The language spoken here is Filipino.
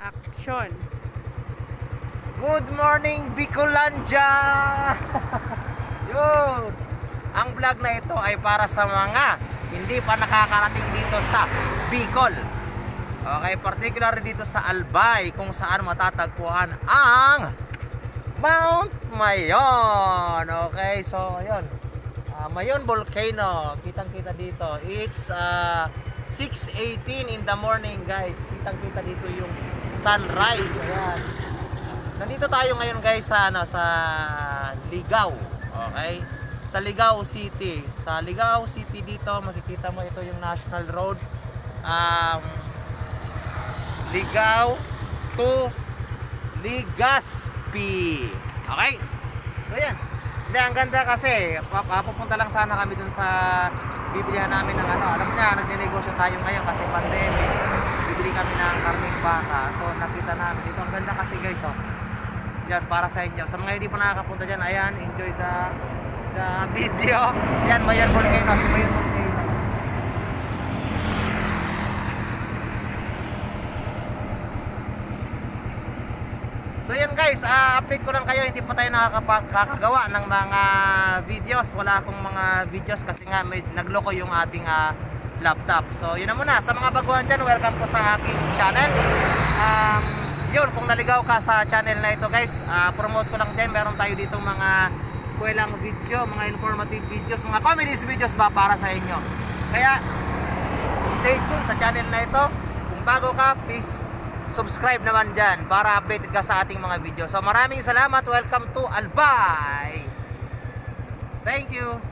Action! Good morning, Bicolandia! Yun! Ang vlog na ito ay para sa mga hindi pa nakakarating dito sa Bicol. Okay, particular dito sa Albay kung saan matatagpuan ang Mount Mayon. Okay, so ayun. Mayon Volcano. Kitang-kita dito. It's 6:18 in the morning, guys. Kitang-kita dito yung sunrise. Ayan. Nandito tayo ngayon, guys, sa sa Ligao. Okay? Sa Ligao City. Sa Ligao City dito, makikita mo ito yung National Road. Ligao to Legazpi. Okay? So yan. Hindi, ang ganda kasi pupunta lang sana kami dun sa bibilihan namin ng ano. Alam niya, nagnenegosyo tayo ngayon kasi pandemic. Bibili kami ng karning baka. So nakita namin dito. Ang ganda kasi, guys, oh. Yan, para sa inyo. Sa mga hindi pa nakakapunta dyan, ayan, enjoy the video. Yan, Mayon Volcano. Si Mayon Volcano. So yan, guys, update ko lang kayo. Hindi pa tayo nakakagawa ng mga videos. Wala akong mga videos kasi nga may nagloko yung ating laptop. So yun na muna. Sa mga baguhan dyan, welcome po sa aking channel. Yun, kung naligaw ka sa channel na ito, guys, promote ko lang din. Meron tayo dito mga kuwelang video, mga informative videos, mga comedies videos ba para sa inyo. Kaya stay tuned sa channel na ito. Kung bago ka, please subscribe naman dyan para updated ka sa ating mga video. So maraming salamat. Welcome to Albay. Thank you.